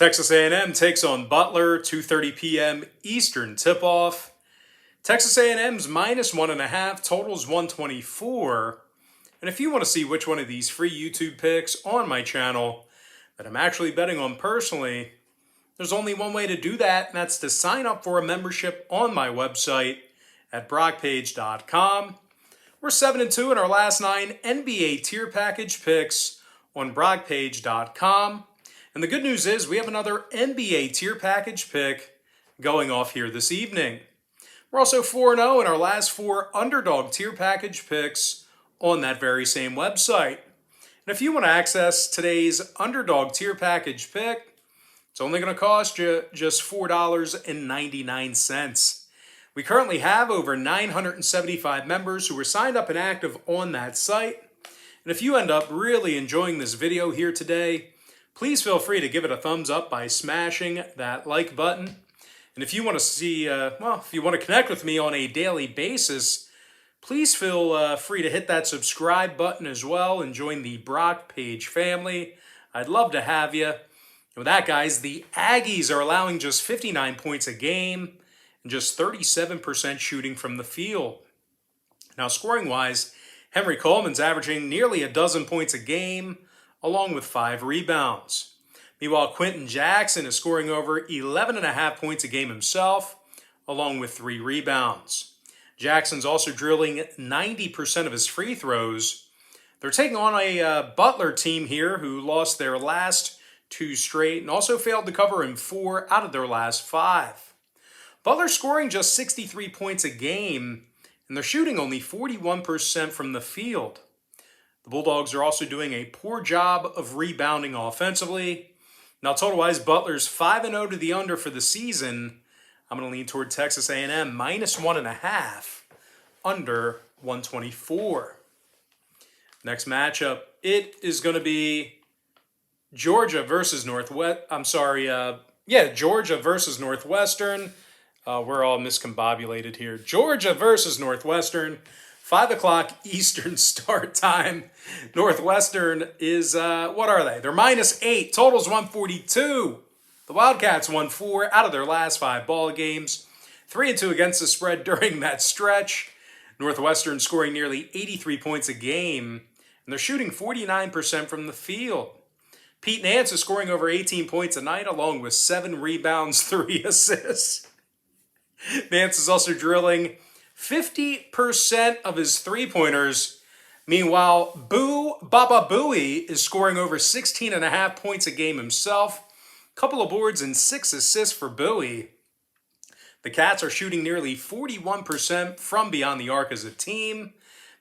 Texas A&M takes on Butler, 2:30 p.m. Eastern tip-off. Texas A&M's -1.5, totals 124. And if you want to see which one of these free YouTube picks on my channel that I'm actually betting on personally, there's only one way to do that, and that's to sign up for a membership on my website at brockpage.com. We're 7-2 in our last 9 NBA tier package picks on brockpage.com. And the good news is we have another NBA tier package pick going off here this evening. We're also 4-0 in our last 4 underdog tier package picks on that very same website. And if you want to access today's underdog tier package pick, it's only going to cost you just $4.99. We currently have over 975 members who are signed up and active on that site. And if you end up really enjoying this video here today, please feel free to give it a thumbs up by smashing that like button. And if you want to see, if you want to connect with me on a daily basis, please feel free to hit that subscribe button as well and join the Brock Page family. I'd love to have you. And with that, guys, the Aggies are allowing just 59 points a game and just 37% shooting from the field. Now, scoring-wise, Henry Coleman's averaging nearly a dozen points a game, along with 5 rebounds. Meanwhile, Quentin Jackson is scoring over 11.5 points a game himself, along with 3 rebounds. Jackson's also drilling 90% of his free throws. They're taking on a Butler team here who lost their last 2 straight and also failed to cover in 4 out of their last 5. Butler scoring just 63 points a game, and they're shooting only 41% from the field. The Bulldogs are also doing a poor job of rebounding offensively. Now, total-wise, Butler's 5-0 to the under for the season. I'm going to lean toward Texas A&M -1.5, under 124. Next matchup, it is going to be Georgia versus Georgia versus Northwestern. We're all miscombobulated here. Georgia versus Northwestern. 5 o'clock Eastern start time. Northwestern is, what are they? They're -8. Totals 142. The Wildcats won 4 out of their last 5 ball games. 3-2 against the spread during that stretch. Northwestern scoring nearly 83 points a game. And they're shooting 49% from the field. Pete Nance is scoring over 18 points a night, along with 7 rebounds, 3 assists. Nance is also drilling 50% of his three-pointers. Meanwhile, Baba Booey is scoring over 16.5 points a game himself. Couple of boards and 6 assists for Booey. The Cats are shooting nearly 41% from beyond the arc as a team.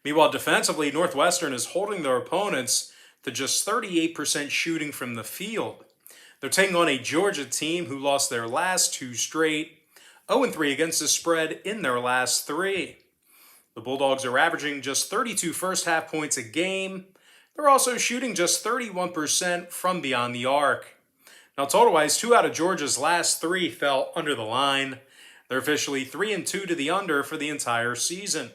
Meanwhile, defensively, Northwestern is holding their opponents to just 38% shooting from the field. They're taking on a Georgia team who lost their last 2 straight. 0-3 against the spread in their last 3. The Bulldogs are averaging just 32 first-half points a game. They're also shooting just 31% from beyond the arc. Now, total-wise, 2 out of Georgia's last 3 fell under the line. They're officially 3-2 to the under for the entire season.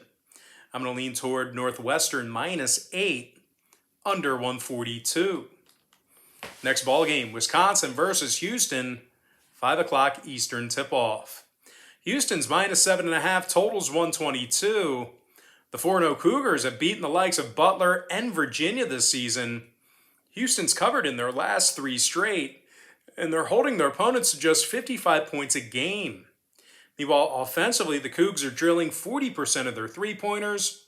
I'm going to lean toward Northwestern -8, under 142. Next ball game, Wisconsin versus Houston, 5 o'clock Eastern tip-off. Houston's -7.5, totals 122. The 4-0 Cougars have beaten the likes of Butler and Virginia this season. Houston's covered in their last 3 straight, and they're holding their opponents to just 55 points a game. Meanwhile, offensively, the Cougs are drilling 40% of their three-pointers.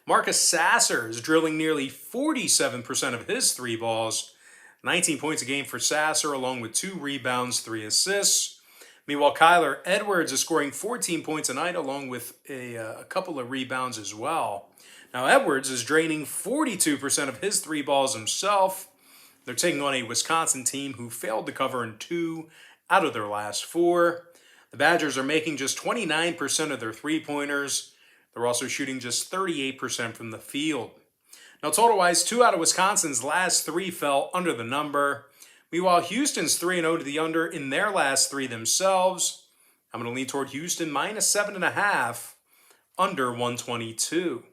Marcus Sasser is drilling nearly 47% of his 3 balls. 19 points a game for Sasser, along with 2 rebounds, 3 assists. Meanwhile, Kyler Edwards is scoring 14 points a night, along with a couple of rebounds as well. Now, Edwards is draining 42% of his 3 balls himself. They're taking on a Wisconsin team who failed to cover in 2 out of their last 4. The Badgers are making just 29% of their three-pointers. They're also shooting just 38% from the field. Now, total-wise, 2 out of Wisconsin's last 3 fell under the number. Meanwhile, Houston's 3-0 to the under in their last 3 themselves. I'm going to lean toward Houston -7.5, under 122.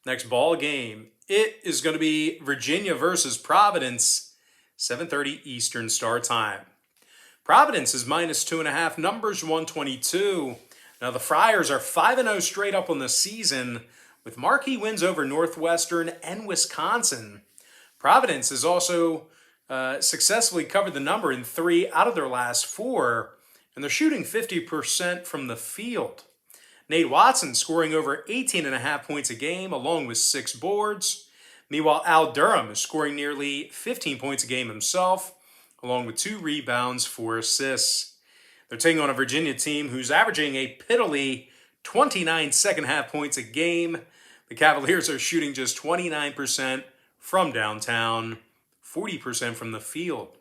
Next ball game, it is going to be Virginia versus Providence. 7:30 Eastern start time. Providence is minus 2.5, numbers 122. Now the Friars are 5-0 straight up on the season with marquee wins over Northwestern and Wisconsin. Providence has also successfully covered the number in 3 out of their last 4, and they're shooting 50% from the field. Nate Watson scoring over 18.5 points a game along with 6 boards. Meanwhile, Al Durham is scoring nearly 15 points a game himself, along with 2 rebounds, 4 assists. They're taking on a Virginia team who's averaging a piddly 29 second-half points a game. The Cavaliers are shooting just 29% from downtown, 40% from the field.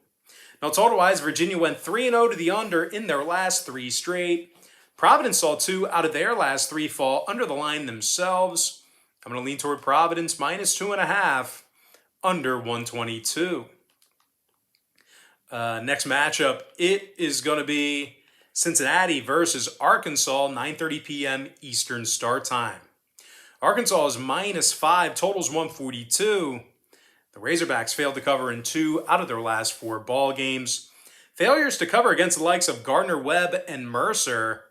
Now, total-wise, Virginia went 3-0 to the under in their last 3 straight. Providence saw 2 out of their last 3 fall under the line themselves. I'm going to lean toward Providence minus 2.5, under 122. Next matchup, it is going to be Cincinnati versus Arkansas, 9:30 p.m. Eastern start time. Arkansas is minus 5, totals 142. The Razorbacks failed to cover in 2 out of their last 4 ball games. Failures to cover against the likes of Gardner-Webb and Mercer.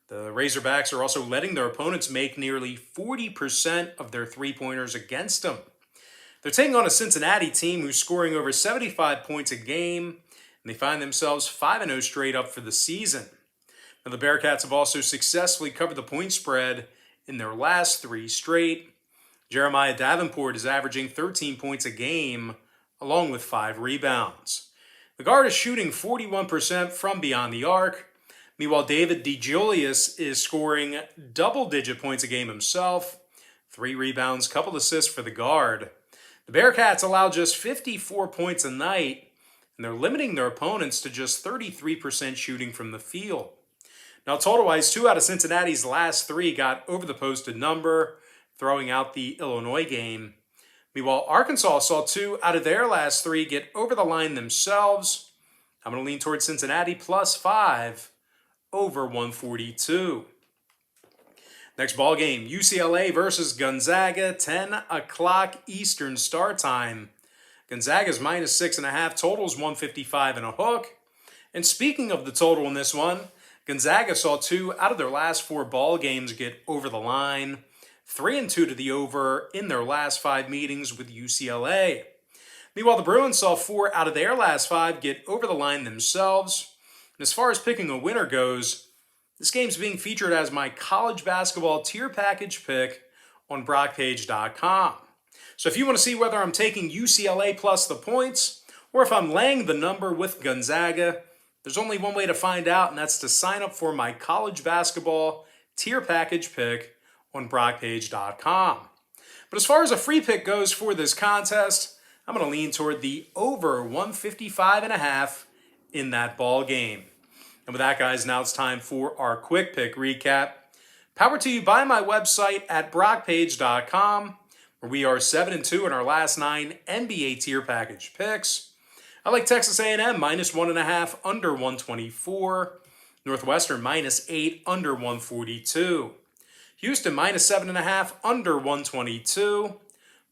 The Razorbacks are also letting their opponents make nearly 40% of their three-pointers against them. They're taking on a Cincinnati team who's scoring over 75 points a game, and they find themselves 5-0 straight up for the season. Now, the Bearcats have also successfully covered the point spread in their last 3 straight. Jeremiah Davenport is averaging 13 points a game, along with 5 rebounds. The guard is shooting 41% from beyond the arc. Meanwhile, David DeJulius is scoring double-digit points a game himself. 3 rebounds, couple assists for the guard. The Bearcats allow just 54 points a night, and they're limiting their opponents to just 33% shooting from the field. Now, total-wise, 2 out of Cincinnati's last 3 got over the posted number, throwing out the Illinois game. Meanwhile, Arkansas saw 2 out of their last 3 get over the line themselves. I'm going to lean towards Cincinnati plus 5, over 142. Next ball game, UCLA versus Gonzaga, 10 o'clock Eastern start time. Gonzaga's minus 6.5, totals 155 and a hook. And speaking of the total in this one, Gonzaga saw 2 out of their last 4 ball games get over the line, 3-2 to the over in their last 5 meetings with UCLA. Meanwhile, the Bruins saw 4 out of their last 5 get over the line themselves. And as far as picking a winner goes, this game's being featured as my college basketball tier package pick on BrockPage.com. So if you want to see whether I'm taking UCLA plus the points or if I'm laying the number with Gonzaga, there's only one way to find out, and that's to sign up for my college basketball tier package pick on BrockPage.com. But as far as a free pick goes for this contest, I'm going to lean toward the over 155.5 in that ball game. And with that, guys, now it's time for our quick pick recap. Powered to you by my website at BrockPage.com, where we are 7-2 in our last 9 NBA tier package picks. I like Texas A&M minus 1.5 under 124. Northwestern minus 8 under 142. Houston minus 7.5 under 122.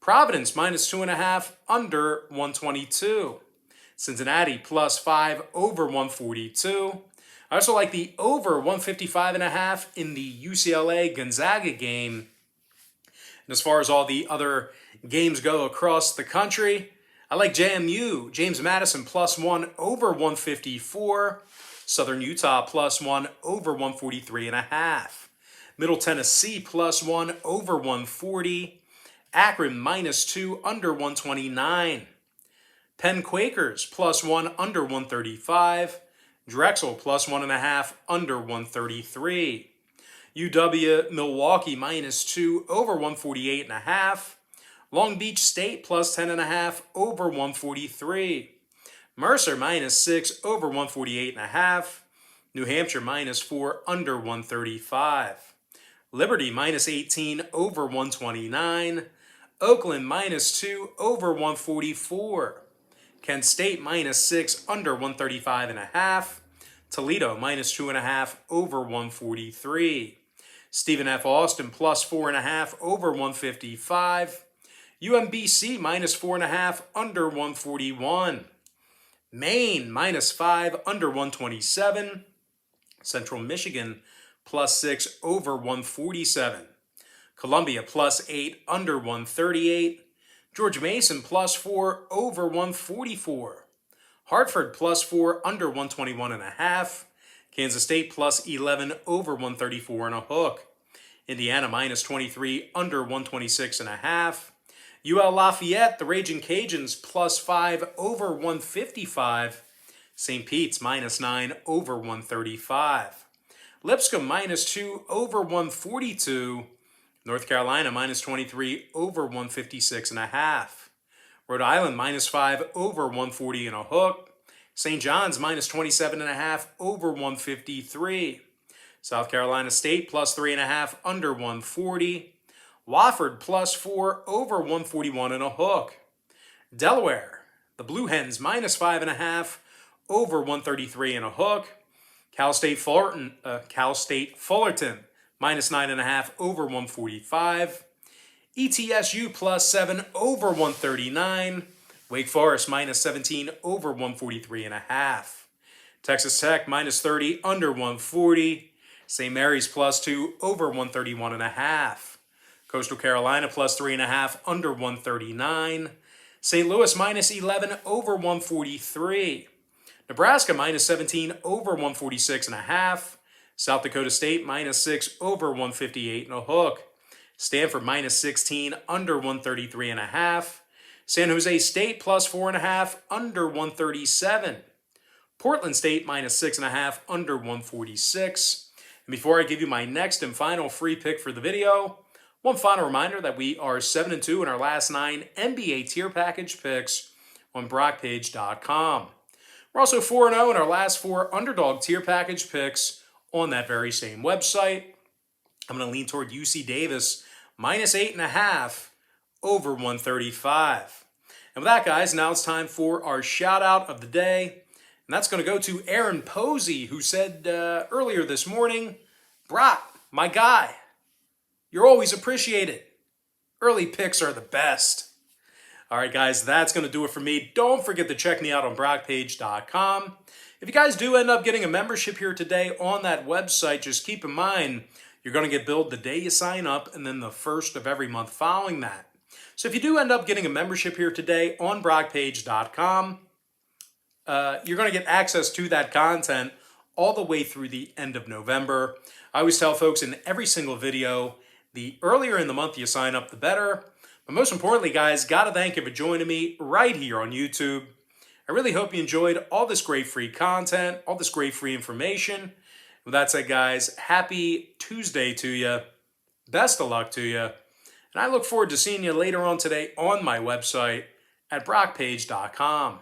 Providence minus 2.5 under 122. Cincinnati plus 5 over 142. I also like the over 155.5 in the UCLA-Gonzaga game. And as far as all the other games go across the country, I like JMU, James Madison plus 1 over 154. Southern Utah plus 1 over 143.5. Middle Tennessee plus 1 over 140. Akron minus 2 under 129. Penn Quakers plus 1 under 135. Drexel plus 1.5 under 133. UW Milwaukee minus 2 over 148.5. Long Beach State plus 10.5 over 143. Mercer minus 6 over 148.5. New Hampshire minus 4 under 135. Liberty minus 18 over 129. Oakland minus 2 over 144. Kent State minus 6 under 135.5. Toledo minus 2.5 over 143. Stephen F. Austin plus 4.5 over 155. UMBC minus 4.5 under 141. Maine -5 under 127. Central Michigan +6 over 147. Columbia +8 under 138. George Mason +4 over 144. Hartford +4 under 121.5. Kansas State +11 over 134 and a hook. Indiana -23 under 126.5. UL Lafayette, the Raging Cajuns, +5 over 155. St. Pete's -9 over 135. Lipscomb -2 over 142. North Carolina -23 over 156.5. Rhode Island -5 over 140 and a hook. St. John's -27.5 over 153. South Carolina State +3.5 under 140. Wofford +4 over 141 and a hook. Delaware, the Blue Hens -5.5 over 133 and a hook. Cal State Fullerton -9.5 over 145. ETSU +7 over 139. Wake Forest -17 over 143.5. Texas Tech -30 under 140. St. Mary's +2 over 131.5. Coastal Carolina +3.5 under 139. St. Louis -11 over 143. Nebraska -17 over 146.5. South Dakota State -6 over 158 and a hook. Stanford -16 under 133.5. San Jose State +4.5 under 137. Portland State -6.5 under 146. And before I give you my next and final free pick for the video, one final reminder that we are 7-2 in our last 9 NBA tier package picks on BrockPage.com. We're also 4-0 in our last 4 underdog tier package picks on that very same website. I'm going to lean toward UC Davis -8.5 over 135. And with that, guys, now it's time for our shout out of the day. And that's going to go to Aaron Posey, who said earlier this morning, "Brock, my guy, you're always appreciated. Early picks are the best." All right, guys, that's going to do it for me. Don't forget to check me out on BrockPage.com. If you guys do end up getting a membership here today on that website, just keep in mind you're going to get billed the day you sign up and then the first of every month following that. So if you do end up getting a membership here today on BrockPage.com, you're going to get access to that content all the way through the end of November. I always tell folks in every single video, the earlier in the month you sign up, the better. But most importantly, guys, got to thank you for joining me right here on YouTube. I really hope you enjoyed all this great free content, all this great free information. With that said, guys, happy Tuesday to you. Best of luck to you. And I look forward to seeing you later on today on my website at BrockPage.com.